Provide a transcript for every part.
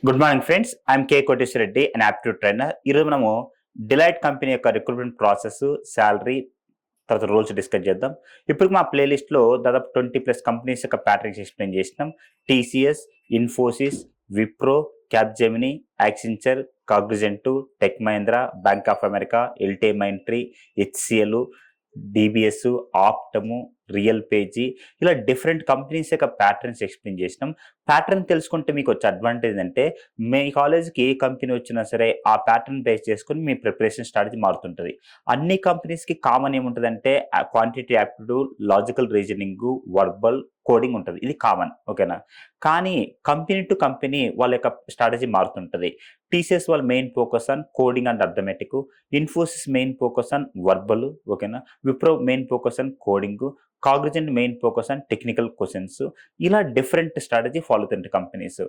Good morning friends. I'm K Koteswara Reddy, and aptitude trainer. ఈరోజు మనము Deloitte company యొక్క recruitment process, salary, తర్వాత roles discuss చేద్దాం. ఇప్పుడు మా ప్లేలిస్ట్లో దాదాపు 20+ కంపెనీస్ యొక్క ప్యాటర్న్స్ ఎక్స్ప్లెయిన్ చేసినాం. TCS, Infosys, Wipro, Capgemini, Accenture, Cognizant, Tech Mahindra, Bank of America, LTIMindtree, HCL, DBS, Optum, RealPage, ఇలా డిఫరెంట్ కంపెనీస్ యొక్క ప్యాటర్న్స్ ఎక్స్ప్లెయిన్ చేసినాం. ప్యాటర్న్ తెలుసుకుంటే మీకు వచ్చే అడ్వాంటేజ్ అంటే మీ కాలేజ్కి ఏ కంపెనీ వచ్చినా సరే ఆ ప్యాటర్న్ బేస్ చేసుకుని మీ ప్రిపరేషన్ స్ట్రాటజీ మారుతుంటుంది. అన్ని కంపెనీస్కి కామన్ ఏముంటుందంటే quantity aptitude, logical reasoning, verbal, coding ఉంటుంది. ఇది కామన్, ఓకేనా. కానీ కంపెనీ టు కంపెనీ వాళ్ళ యొక్క స్ట్రాటజీ మారుతుంటుంది. టీసీఎస్ వాళ్ళ main focus on coding and arithmetic, Infosys main focus on verbal, ఓకేనా. Wipro main focus on coding, Cognizant main focus on technical questions. ఇలా డిఫరెంట్ స్ట్రాటజీ ఫాలో అవుతుంటే కంపెనీస్.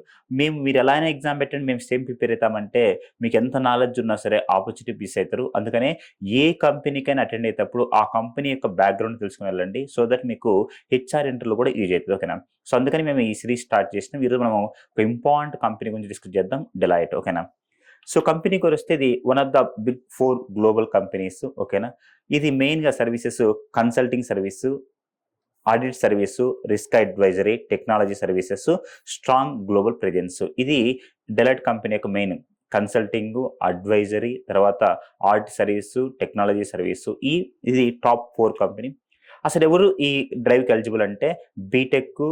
మీరు ఎలా అయినా ఎగ్జామ్ పెట్టండి, మేము సేమ్ ప్రిపేర్ అవుతామంటే మీకు ఎంత నాలెడ్జ్ ఉన్నా సరే ఆపర్చునిటీ మిస్ అవుతారు. అందుకనే ఏ కంపెనీకైనా అటెండ్ అయ్యేటప్పుడు ఆ కంపెనీ యొక్క బ్యాక్గ్రౌండ్ తెలుసుకుని వెళ్ళండి. సో దట్ మీకు హెచ్ఆర్ ఇంటర్వ్యూలో కూడా యూజ్ అవుతుంది, ఓకేనా. సో అందుకని మేము ఈ సిరీస్ స్టార్ట్ చేసినాం. ఈరోజు మనం ఒక ఇంపార్టెంట్ కంపెనీ గురించి డిస్కస్ చేద్దాం, డెలాయిట్, ఓకేనా. సో కంపెనీకి వస్తే ఇది one of the big 4 global companies, ఓకేనా. ఇది మెయిన్గా services consulting service, audit service, risk advisory, technology services, strong global presence. ఇది డెలాయిట్ కంపెనీ యొక్క మెయిన్ కన్సల్టింగ్, అడ్వైజరీ, తర్వాత ఆడిట్ సర్వీసు, టెక్నాలజీ సర్వీసు. ఇది టాప్ 4 కంపెనీ. అసలు ఎవరు ఈ డ్రైవ్కి ఎలిజిబుల్ అంటే BTech,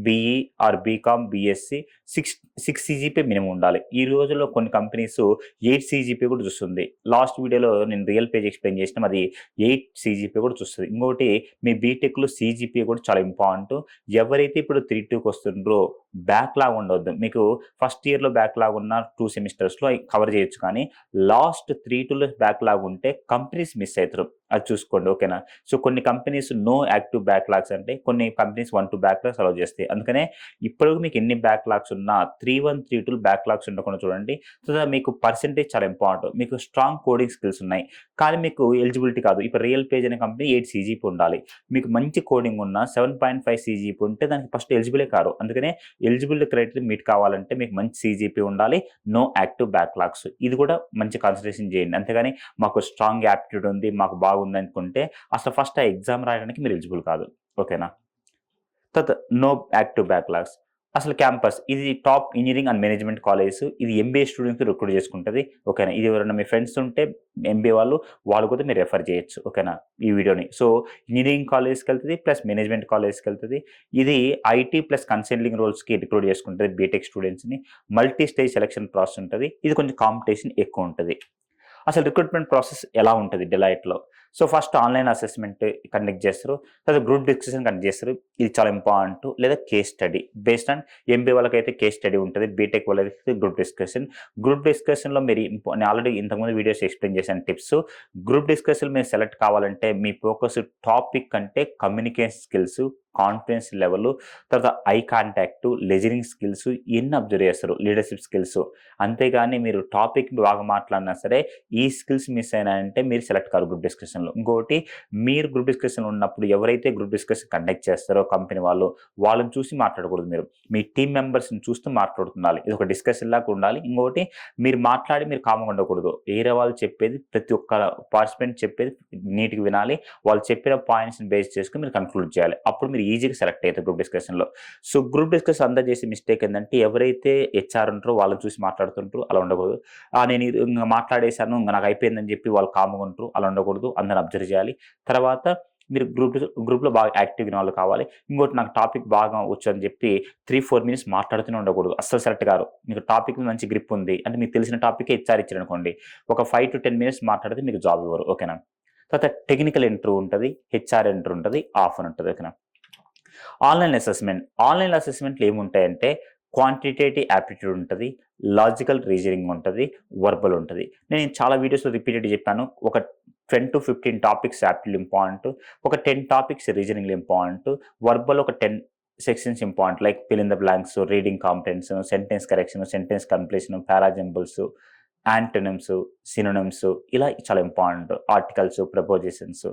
BE or BCom, BSc, 6 CGPA minimum ఉండాలి. ఈ రోజుల్లో కొన్ని కంపెనీస్ 8 సిజిపి కూడా చూస్తుంది. లాస్ట్ వీడియోలో నేను రియల్ పేజ్ ఎక్స్ప్లెయిన్ చేసినాం, అది 8 సిజిపి కూడా చూస్తుంది. ఇంకోటి మీ బీటెక్లో సిజిపి కూడా చాలా ఇంపార్టెంట్. ఎవరైతే ఇప్పుడు 3-2కి వస్తుండ్రో బ్యాక్లాగ్ ఉండవద్దు. మీకు ఫస్ట్ ఇయర్లో బ్యాక్లాగ్ ఉన్న 2 సెమిస్టర్స్లో కవర్ చేయొచ్చు, కానీ లాస్ట్ 3-2లో బ్యాక్లాగ్ ఉంటే కంపెనీస్ మిస్ అవుతారు. అది చూసుకోండి, ఓకేనా. సో కొన్ని కంపెనీస్ నో యాక్టివ్ బ్యాక్లాగ్స్ అంటే కొన్ని కంపెనీస్ 1-2 బ్యాక్లాగ్స్ అలౌ చేస్తాయి. అందుకనే ఇప్పుడు మీకు ఎన్ని బ్యాక్లాగ్స్ ఉన్నా 3-1, 3-2 బ్యాక్లాగ్స్ ఉండకుండా చూడండి. సో మీకు పర్సెంటేజ్ చాలా ఇంపార్టెంట్. మీకు స్ట్రాంగ్ కోడింగ్ స్కిల్స్ ఉన్నాయి కానీ మీకు ఎలిజిబిలిటీ కాదు. ఇప్పుడు రియల్ పేజ్ అనే కంపెనీ 8 సిజిపి ఉండాలి. మీకు మంచి కోడింగ్ ఉన్న 7.5 సిజిపి ఉంటే దానికి ఫస్ట్ ఎలిజిబులే కాదు. అందుకనే ఎలిజిబిలిటీ క్రైటీరియా మీట్ కావాలంటే మీకు మంచి సిజిపి ఉండాలి, నో యాక్టివ్ బ్యాక్లాగ్స్. ఇది కూడా మంచి కన్సిడరేషన్ చేయండి. అంతేగాని మాకు స్ట్రాంగ్ యాప్టిట్యూడ్ ఉంది, మాకు బాగుంది అనుకుంటే అసలు ఫస్ట్ ఆ ఎగ్జామ్ రాయడానికి మీరు ఎలిజిబుల్ కాదు, ఓకేనా. తర్వాత నో యాక్టివ్ బ్యాక్లాగ్స్. అసలు క్యాంపస్ ఇది top engineering and management colleges. ఇది ఎంబీఏ స్టూడెంట్స్ రిక్రూట్ చేసుకుంటుంది, ఓకేనా. ఇది ఎవరైనా మీ ఫ్రెండ్స్ ఉంటే ఎంబీఏ వాళ్ళు కూడా మీరు రెఫర్ చేయొచ్చు, ఓకేనా, ఈ వీడియోని. సో ఇంజనీరింగ్ కాలేజ్కి వెళ్తుంది ప్లస్ మేనేజ్మెంట్ కాలేజ్కి వెళ్తుంది. ఇది ఐటీ ప్లస్ కన్సల్టింగ్ రోల్స్కి రిక్రూట్ చేసుకుంటుంది బీటెక్ స్టూడెంట్స్ని. మల్టీ స్టేజ్ సెలక్షన్ ప్రాసెస్ ఉంటుంది. ఇది కొంచెం కాంపిటీషన్ ఎక్కువ ఉంటుంది. అసలు రిక్రూట్మెంట్ ప్రాసెస్ ఎలా ఉంటుంది డిలైట్లో? So first online assessment conduct చేస్తారు, తర్వాత గ్రూప్ డిస్కషన్ కండక్ట్ చేస్తారు. ఇది చాలా ఇంపార్టెంట్. లేదా case study based on MBA వాళ్ళకైతే కేస్ స్టడీ ఉంటుంది, బీటెక్ వాళ్ళకైతే గ్రూప్ డిస్కషన్. గ్రూప్ డిస్కషన్లో మీరు నేను ఆల్రెడీ ఇంతకుముందు వీడియోస్ ఎక్స్ప్లెయిన్ చేశాను టిప్స్. గ్రూప్ డిస్కషన్ మీరు సెలెక్ట్ కావాలంటే మీ ఫోకస్ టాపిక్ అంటే కమ్యూనికేషన్ స్కిల్స్, కాన్ఫిడెన్స్ లెవెల్, తర్వాత ఐ కాంటాక్ట్, లిజనింగ్ స్కిల్స్, ఇవన్నీ అబ్జర్వ్ చేస్తారు, లీడర్షిప్ స్కిల్స్. అంతేగాని మీరు టాపిక్ బాగా మాట్లాడినా సరే ఈ స్కిల్స్ మిస్ అయినాయంటే మీరు సెలెక్ట్ కారు గ్రూప్ డిస్కషన్లో. ఇంకోటి, మీరు గ్రూప్ డిస్కషన్ ఉన్నప్పుడు ఎవరైతే గ్రూప్ డిస్కషన్ కండక్ట్ చేస్తారో కంపెనీ వాళ్ళని చూసి మాట్లాడకూడదు. మీరు మీ టీం మెంబర్స్ని చూస్తూ మాట్లాడుతుండాలి. ఇది ఒక డిస్కషన్ లాగా ఉండాలి. ఇంకోటి, మీరు మీరు కామ్గా ఉండకూడదు. వేరే వాళ్ళు చెప్పేది ప్రతి ఒక్క పార్టిసిపెంట్ చెప్పేది నీట్గా వినాలి. వాళ్ళు చెప్పిన పాయింట్స్ని బేస్ చేసుకుని మీరు కన్క్లూడ్ చేయాలి. అప్పుడు మీరు ఈజీగా సెలెక్ట్ అవుతారు గ్రూప్ డిస్కషన్లో. సో గ్రూప్ డిస్కషన్ అందరూ చేసే మిస్టేక్ ఏంటంటే ఎవరైతే హెచ్ఆర్ ఉంటారో వాళ్ళని చూసి మాట్లాడుతుంటారు, అలా ఉండకూడదు. నేను ఇంకా మాట్లాడేశాను, ఇంకా నాకు అయిపోయిందని చెప్పి వాళ్ళు కామ్గా ఉంటారు, అలా ఉండకూడదు. అందరిని అబ్జర్వ్ చేయాలి. తర్వాత మీరు గ్రూప్లో బాగా యాక్టివ్ వాళ్ళు కావాలి. ఇంకోటి, నాకు టాపిక్ బాగా వచ్చు అని చెప్పి 3-4 మినిట్స్ మాట్లాడుతూనే ఉండకూడదు, అస్సలు సెలెక్ట్ గారు. మీకు టాపిక్ మంచి గ్రిప్ ఉంది అంటే మీకు తెలిసిన టాపిక్ హెచ్ఆర్ ఇచ్చారు అనుకోండి, ఒక 5-10 మినిట్స్ మాట్లాడితే మీకు జాబ్ ఇవ్వరు, ఓకేనా. తర్వాత టెక్నికల్ ఇంటర్వ్యూ ఉంటుంది, హెచ్ఆర్ ఇంటర్వ్యూ ఉంటుంది, ఆఫర్ ఉంటుంది, ఓకేనా. ఆన్లైన్ అసెస్మెంట్లు ఏముంటాయంటే క్వాంటిటేటివ్ యాప్టిట్యూడ్ ఉంటుంది, లాజికల్ రీజనింగ్ ఉంటుంది, వర్బల్ ఉంటుంది. నేను చాలా వీడియోస్లో రిపీటెడ్ చెప్పాను. ఒక 10-15 టాపిక్స్ యాప్టిట్యూడ్ ఇంపార్టెంట్, ఒక 10 టాపిక్స్ రీజనింగ్ ఇంపార్టెంట్, వర్బల్ ఒక 10 sections important, like fill in the blanks, reading competence, sentence correction, sentence completion, parajumbles, antonyms, synonyms, ఇలా చాలా ఇంపార్టెంట్. Articles, prepositions.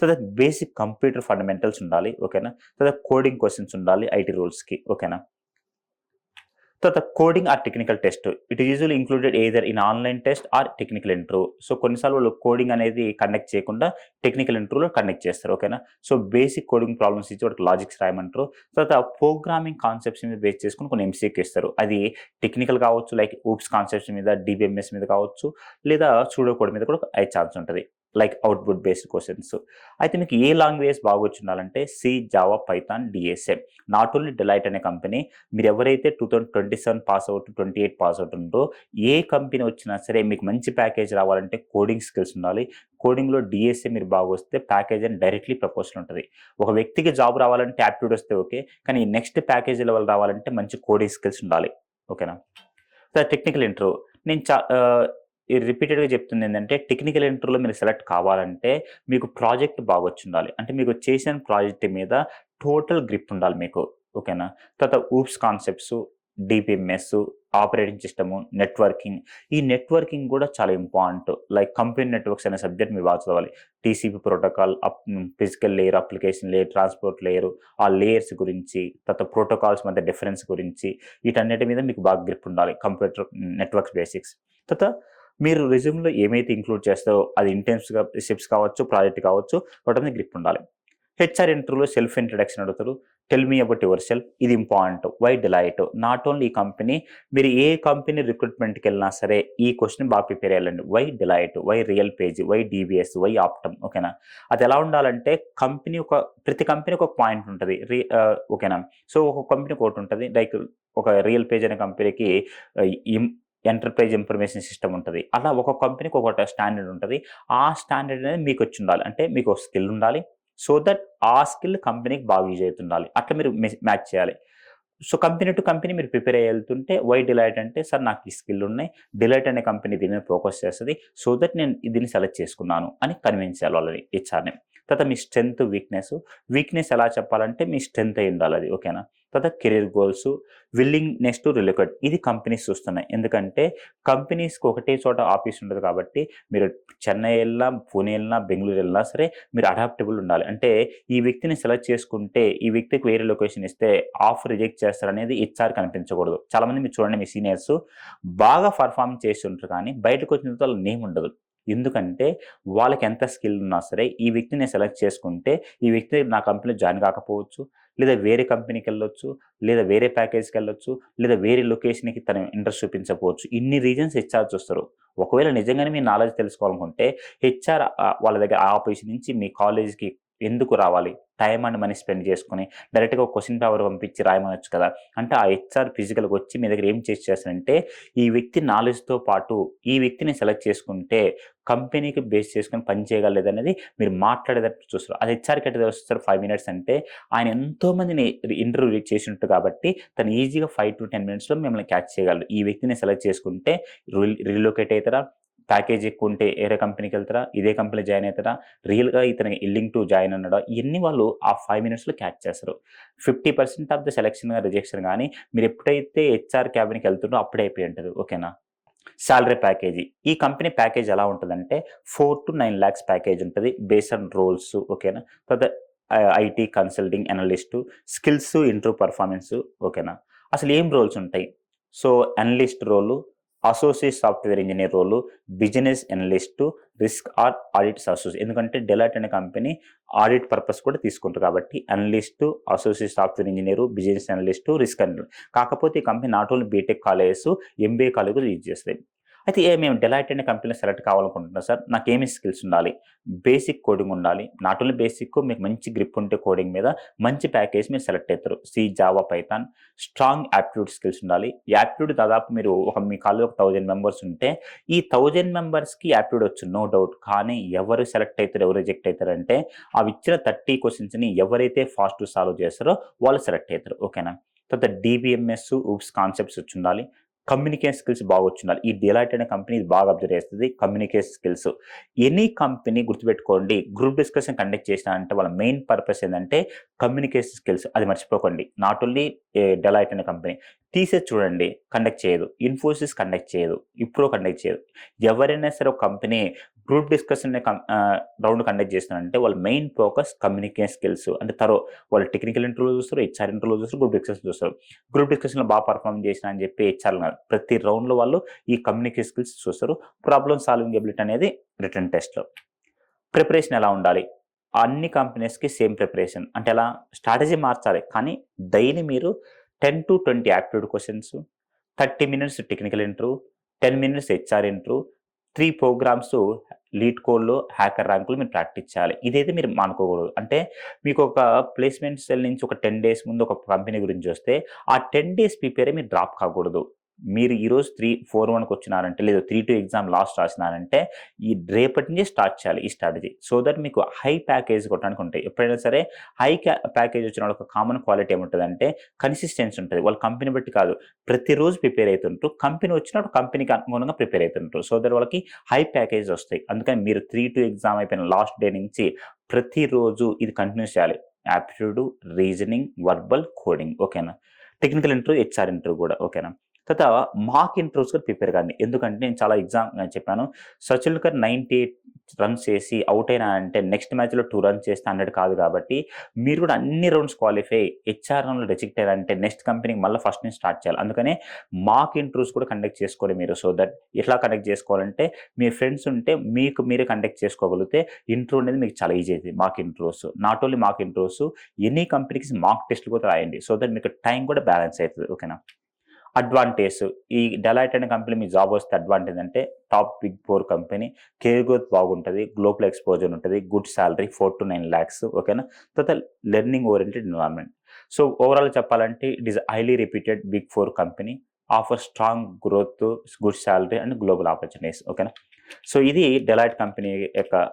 తర్వాత బేసిక్ కంప్యూటర్ ఫండమెంటల్స్ ఉండాలి, ఓకేనా. తర్వాత కోడింగ్ క్వశ్చన్స్ ఉండాలి IT రోల్స్కి, ఓకేనా. తర్వాత coding or technical test it is usually included either in online test or technical interview. So కొన్నిసార్లు వాళ్ళు కోడింగ్ అనేది కండక్ట్ చేయకుండా టెక్నికల్ ఇంటర్వ్యూలో కండక్ట్ చేస్తారు. ఓకేనా. సో బేసిక్ కోడింగ్ ప్రాబ్లమ్స్ ఇచ్చి వాటికి లాజిక్స్ రాయమంటారు. తర్వాత ప్రోగ్రామింగ్ కాన్సెప్ట్స్ మీద బేస్ చేసుకుని కొన్ని ఎంసీక్యూ ఇస్తారు. అది టెక్నికల్ కావచ్చు, లైక్ ఊప్స్ కాన్సెప్ట్స్ మీద, డిబిఎంఎస్ మీద కావచ్చు, లేదా సూడో కోడ్ మీద కూడా అయ్యే ఛాన్స్ ఉంటుంది, లైక్ అవుట్పుట్ బేస్డ్ క్వశ్చన్స్. అయితే మీకు ఏ లాంగ్వేజ్ బాగా వచ్చి ఉండాలంటే C, Java, Python, DSA. Not only Deloitte అనే కంపెనీ, మీరు ఎవరైతే 2027 పాస్ అవుట్, 28 పాస్ అవుట్ ఉందో ఏ కంపెనీ వచ్చినా సరే మీకు మంచి ప్యాకేజ్ రావాలంటే కోడింగ్ స్కిల్స్ ఉండాలి. కోడింగ్లో డిఎస్ఏ మీరు బాగా వస్తే ప్యాకేజ్ అని డైరెక్ట్లీ ప్రపోజల్ ఉంటుంది. ఒక వ్యక్తికి జాబ్ రావాలంటే యాప్ట్యూడ్ వస్తే ఓకే, కానీ నెక్స్ట్ ప్యాకేజ్ లెవెల్ రావాలంటే మంచి కోడింగ్ స్కిల్స్ ఉండాలి. ఓకేనా. టెక్నికల్ ఇంటర్వ్యూ నేను రిపీటెడ్గా చెప్తుంది ఏంటంటే టెక్నికల్ ఇంటర్వ్యూలో మీరు సెలెక్ట్ కావాలంటే మీకు ప్రాజెక్ట్ బాగా వచ్చి ఉండాలి. అంటే మీకు చేసిన ప్రాజెక్ట్ మీద టోటల్ గ్రిప్ ఉండాలి మీకు. ఓకేనా. తర్వాత oops concepts, DPMS, operating system, networking. ఈ నెట్వర్కింగ్ కూడా చాలా ఇంపార్టెంట్. లైక్ కంపెనీ నెట్వర్క్స్ అనే సబ్జెక్ట్ మీరు బాగా చదవాలి. TCP protocol, physical layer, application layer, transport layer, ఆ లేయర్స్ గురించి, తర్వాత ప్రోటోకాల్స్ మధ్య డిఫరెన్స్ గురించి, వీటన్నిటి మీద మీకు బాగా గ్రిప్ ఉండాలి. Computer networks basics. తర్వాత మీరు రెజ్యూమ్లో ఏమైతే ఇంక్లూడ్ చేస్తారో అది ఇంటెన్స్గా రిసిప్ట్స్ కావచ్చు, ప్రాజెక్ట్ కావచ్చు, వాటి మీద గ్రిప్ ఉండాలి. హెచ్ఆర్ ఇంటర్వ్యూలో సెల్ఫ్ ఇంట్రడక్షన్ అడుగుతారు. Tell me about yourself. ఇది important. Why Deloitte? Not only ఈ కంపెనీ, మీరు ఏ కంపెనీ రిక్రూట్మెంట్కి వెళ్ళినా సరే ఈ క్వశ్చన్ బాగా ప్రిపేర్ అయ్యాలండి. Why Deloitte? Why real page? Why DBS? Why Optum? ఓకేనా. అది ఎలా ఉండాలంటే ప్రతి కంపెనీ ఒక పాయింట్ ఉంటుంది. ఓకేనా. సో ఒక కంపెనీ ఒకటి ఉంటుంది. లైక్ ఒక రియల్ పేజ్ అనే కంపెనీకి ఎంటర్ప్రైజ్ ఇన్ఫర్మేషన్ సిస్టమ్ ఉంటుంది. అలా ఒక కంపెనీకి ఒక స్టాండర్డ్ ఉంటుంది. ఆ స్టాండర్డ్ అనేది మీకు వచ్చి ఉండాలి. అంటే మీకు ఒక స్కిల్ ఉండాలి. సో దట్ ఆ స్కిల్ కంపెనీకి బాగా యూజ్ అవుతుండాలి. అట్లా మీరు మ్యాచ్ చేయాలి. సో కంపెనీ టు కంపెనీ మీరు ప్రిపేర్ అయ్యి వెళ్తుంటే వై డిలైట్ అంటే సార్ నాకు ఈ స్కిల్ ఉన్నాయి, డిలైట్ అనే కంపెనీ దీని మీద ఫోకస్ చేస్తుంది, సో దట్ నేను దీన్ని సెలెక్ట్ చేసుకున్నాను అని కన్విన్స్ చేయాలి వాళ్ళని, హెచ్ఆర్ని. తర్వాత మీ స్ట్రెంత్, వీక్నెస్ ఎలా చెప్పాలంటే మీ స్ట్రెంత్ అయి ఉండాలి అది. ఓకేనా. తర్వాత career goals, willingness to relocate. ఇది కంపెనీస్ చూస్తున్నాయి. ఎందుకంటే కంపెనీస్కి ఒకటే చోట ఆఫీస్ ఉండదు కాబట్టి మీరు చెన్నై వెళ్ళినా, పూణే వెళ్ళినా, బెంగళూరు వెళ్ళినా సరే మీరు అడాప్టబుల్ ఉండాలి. అంటే ఈ వ్యక్తిని సెలెక్ట్ చేసుకుంటే ఈ వ్యక్తికి వేరే లొకేషన్ ఇస్తే ఆఫర్ రిజెక్ట్ చేస్తారనేది హెచ్ఆర్ కనిపించకూడదు. చాలామంది మీరు చూడండి, మీ సీనియర్స్ బాగా పర్ఫార్మ్ చేసి ఉంటారు కానీ బయటకు వచ్చిన తర్వాత వాళ్ళ నేమ్ ఉండదు. ఎందుకంటే వాళ్ళకి ఎంత స్కిల్ ఉన్నా సరే ఈ వ్యక్తిని సెలెక్ట్ చేసుకుంటే ఈ వ్యక్తి నా కంపెనీలో జాయిన్ కాకపోవచ్చు, లేదా వేరే కంపెనీకి వెళ్ళొచ్చు, లేదా వేరే ప్యాకేజ్కి వెళ్ళొచ్చు, లేదా వేరే లొకేషన్కి తన ఇంట్రెస్ట్ చూపించకపోవచ్చు. ఇన్ని రీజన్స్ హెచ్ఆర్ చూస్తారు. ఒకవేళ నిజంగానే మీ నాలెడ్జ్ తెలుసుకోవాలనుకుంటే హెచ్ఆర్ వాళ్ళ దగ్గర ఆ ఆఫీస్ నుంచి మీ కాలేజ్కి ఎందుకు రావాలి, టైం అండ్ మనీ స్పెండ్ చేసుకుని డైరెక్ట్గా ఒక క్వశ్చన్ పేపర్ పంపించి రాయమనొచ్చు కదా. అంటే ఆ హెచ్ఆర్ ఫిజికల్గా వచ్చి మీ దగ్గర ఏం చేస్తారంటే ఈ వ్యక్తి నాలెడ్జ్తో పాటు ఈ వ్యక్తిని సెలెక్ట్ చేసుకుంటే కంపెనీకి బేస్ చేసుకుని పని చేయగలలేదు అనేది మీరు మాట్లాడేటట్టు చూస్తారు. అది హెచ్ఆర్కి ఎట్లా వస్తారు 5 minutes అంటే ఆయన ఎంతోమందిని ఇంటర్వ్యూ చేసి ఉంటుంది కాబట్టి తను ఈజీగా 5 to 10 minutesలో మిమ్మల్ని క్యాచ్ చేయగలరు. ఈ వ్యక్తిని సెలెక్ట్ చేసుకుంటే రీలొకేట్ అవుతారా, ప్యాకేజ్ ఎక్కువ ఉంటే వేరే కంపెనీకి వెళ్తారా, ఇదే కంపెనీ జాయిన్ అవుతారా, రియల్గా ఇతనికి ఇల్లింగ్ టు జాయిన్ అన్నాడా, ఇవన్నీ వాళ్ళు ఆ 5 minutesలో క్యాచ్ చేస్తారు. 50% ఆఫ్ ద సెలెక్షన్ రిజెక్షన్ కానీ మీరు ఎప్పుడైతే హెచ్ఆర్ క్యాబిన్కి వెళ్తుండో అప్పుడే అయిపోయి ఉంటుంది. ఓకేనా. Salary package. ఈ కంపెనీ ప్యాకేజ్ ఎలా ఉంటుందంటే 4 to 9 lakhs ప్యాకేజ్ ఉంటుంది బేస్డ్ ఆన్ రోల్స్. ఓకేనా. తర్వాత IT consulting analyst, skills, interview performance. ఓకేనా. అసలు ఏం రోల్స్ ఉంటాయి? So analyst role, associate software engineer role, business analyst, risk or audit associate. ఎందుకంటే డెలాయిట్ అనే కంపెనీ ఆడిట్ పర్పస్ కూడా తీసుకుంటారు కాబట్టి analyst, associate software engineer, business analyst, risk analyst. కాకపోతే ఈ company not only BTech colleges, MBA college కూడా use చేస్తాయి. అయితే మేము డెలాయిట్ అనే కంపెనీలో సెలెక్ట్ కావాలనుకుంటున్నాం సార్, నాకు ఏమి స్కిల్స్ ఉండాలి? బేసిక్ కోడింగ్ ఉండాలి. నాట్ ఓన్లీ బేసిక్, మీకు మంచి గ్రిప్ ఉంటే కోడింగ్ మీద మంచి ప్యాకేజ్ మీరు సెలెక్ట్ అవుతారు. C, Java, Python. Strong aptitude skills ఉండాలి. యాప్టిట్యూడ్ దాదాపు మీరు మీ కాలేజీలో 1000 members ఉంటే ఈ 1000 membersకి యాప్టిట్యూడ్ వచ్చు, నో డౌట్. కానీ ఎవరు సెలెక్ట్ అవుతారు, ఎవరు రిజెక్ట్ అవుతారంటే అవి ఇచ్చిన 30 questions ఎవరైతే ఫాస్ట్ సాల్వ్ చేస్తారో వాళ్ళు సెలెక్ట్ అవుతారు. ఓకేనా. తర్వాత డిబిఎంఎస్, ఊప్స్ కాన్సెప్ట్స్ వచ్చి ఉండాలి. కమ్యూనికేషన్ స్కిల్స్ బాగా వచ్చిండాలి. ఈ డెలాయిట్ అనే కంపెనీ బాగా అబ్జర్వ్ చేస్తుంది కమ్యూనికేషన్ స్కిల్స్. ఎనీ కంపెనీ గుర్తుపెట్టుకోండి, గ్రూప్ డిస్కషన్ కండక్ట్ చేసినారంటే వాళ్ళ మెయిన్ పర్పస్ ఏంటంటే కమ్యూనికేషన్ స్కిల్స్. అది మర్చిపోకండి. నాట్ ఓన్లీ డెలాయిట్ అనే కంపెనీ, టీసీఎస్ చూడండి కండక్ట్ చేయదు, ఇన్ఫోసిస్ కండక్ట్ చేయదు, ఇప్రో కండక్ట్ చేయదు. ఎవరైనా సరే ఒక company group discussion round conduct చేస్తున్నారంటే వాళ్ళ మెయిన్ ఫోకస్ కమ్యూనికేషన్ స్కిల్స్. అంటే వాళ్ళు టెక్నికల్ ఇంటర్వ్యూ చూస్తారు, హెచ్ఆర్ ఇంటర్వ్యూ చూస్తారు, గ్రూప్ డిస్కషన్ చూస్తారు. గ్రూప్ డిస్కషన్లో బాగా పర్ఫామ్ చేసిన అని చెప్పి హెచ్ఆర్ ప్రతి రౌండ్లో వాళ్ళు ఈ కమ్యూనికేషన్ స్కిల్స్ చూస్తారు. ప్రాబ్లమ్ సాల్వింగ్ ఎబిలిటీ అనేది రిటర్న్ టెస్ట్లో. ప్రిపరేషన్ ఎలా ఉండాలి? అన్ని కంపెనీస్కి సేమ్ ప్రిపరేషన్. అంటే ఎలా స్ట్రాటజీ మార్చాలి, కానీ డైలీ మీరు 10 to 20 aptitude questions, 30 minutes technical interview, 10 minutes HR interview, 3 programs లీడ్ కోడ్లో హ్యాకర్ ర్యాంకులు మీరు ప్రాక్టీస్ చేయాలి. ఇదైతే మీరు మానుకోకూడదు. అంటే మీకు ఒక ప్లేస్మెంట్ సెల్ నుంచి ఒక 10 days ముందు ఒక కంపెనీ గురించి వస్తే ఆ 10 days ప్రిపేర్ మీరు డ్రాప్ కాకూడదు. మీరు ఈరోజు 3-4-1కి వచ్చినారంటే, లేదా 3-2 ఎగ్జామ్ లాస్ట్ రాసినారంటే ఈ రేపటి నుంచి స్టార్ట్ చేయాలి ఈ స్ట్రాటజీ. సో దట్ మీకు హై ప్యాకేజ్ కొట్టడానికి ఉంటాయి. ఎప్పుడైనా సరే హై ప్యాకేజ్ వచ్చిన వాళ్ళకి కామన్ క్వాలిటీ ఏముంటుందంటే కన్సిస్టెన్సీ ఉంటుంది. వాళ్ళ కంపెనీ బట్టి కాదు, ప్రతిరోజు ప్రిపేర్ అవుతుంటారు. కంపెనీ వచ్చినప్పుడు కంపెనీకి అనుగుణంగా ప్రిపేర్ అవుతుంటారు. సో దట్ వాళ్ళకి హై ప్యాకేజ్ వస్తాయి. అందుకని మీరు 3-2 ఎగ్జామ్ అయిపోయిన లాస్ట్ డే నుంచి ప్రతిరోజు ఇది కంటిన్యూ చేయాలి. Aptitude, reasoning, verbal, coding. ఓకేనా? టెక్నికల్ ఇంటర్వ్యూ, హెచ్ఆర్ ఇంటర్వ్యూ కూడా. ఓకేనా? తర్వాత మాక్ ఇంటర్వ్యూస్ కూడా ప్రిపేర్ కానీ. ఎందుకంటే నేను చాలా ఎగ్జామ్ చెప్పాను. సచిన్ టెండూల్కర్ 98 రన్స్ చేసి అవుట్ అయినా అంటే నెక్స్ట్ మ్యాచ్లో 2 runs చేస్తే 100 కాదు. కాబట్టి మీరు కూడా అన్ని రౌండ్స్ క్వాలిఫై, హెచ్ఆర్ రౌండ్లో రిజెక్ట్ అయ్యారంటే నెక్స్ట్ కంపెనీకి మళ్ళీ ఫస్ట్ నుంచి స్టార్ట్ చేయాలి. అందుకనే మాక్ ఇంటర్వ్యూస్ కూడా కండక్ట్ చేసుకోవాలి మీరు. సో దట్ ఎట్లా కండక్ట్ చేసుకోవాలంటే మీ ఫ్రెండ్స్ ఉంటే మీకు మీరే కండక్ట్ చేసుకోగలిగితే ఇంటర్వ్యూ అనేది మీకు చాలా ఈజీ అవుతుంది. Mock interviews, not only mock interviews, any కంపెనీకి మాక్ టెస్ట్లు కూడా రాయండి. సో దట్ మీకు టైం కూడా బ్యాలెన్స్ అవుతుంది. ఓకేనా? అడ్వాంటేజ్, ఈ డెలాయిట్ అనే కంపెనీ మీ జాబ్ వస్తే అడ్వాంటేజ్ అంటే top big 4 company, career growth బాగుంటుంది, గ్లోబల్ ఎక్స్పోజర్ ఉంటుంది, గుడ్ సాలరీ 4 to 9 lakhs. ఓకేనా? తర్వాత learning oriented environment. So overall చెప్పాలంటే it is highly repeated big 4 company, offer strong growth, good salary and global opportunities. ఓకేనా? So ఇది Deloitte company యొక్క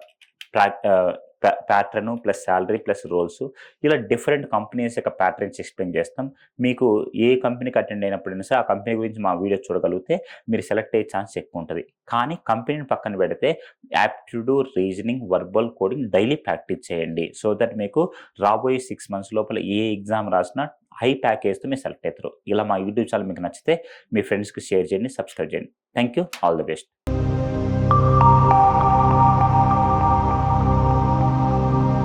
pattern plus salary plus roles. ఇలా different companies యొక్క patterns explain చేస్తాం. మీకు ఏ కంపెనీకి attend అయినప్పుడైనా సరే ఆ కంపెనీ గురించి మా వీడియో చూడగలిగితే మీరు సెలెక్ట్ అయ్యే ఛాన్స్ ఎక్కువ ఉంటుంది. కానీ కంపెనీని పక్కన పెడితే aptitude, reasoning, verbal, coding daily practice చేయండి. సో దట్ మీకు రాబోయే 6 months లోపల ఏ ఎగ్జామ్ రాసినా హై ప్యాకేజ్తో మీరు సెలెక్ట్ అవుతారు. ఇలా మా యూట్యూబ్ ఛానల్ మీకు నచ్చితే మీ ఫ్రెండ్స్కి షేర్ చేయండి, సబ్స్క్రైబ్ చేయండి. Thank you. All the best.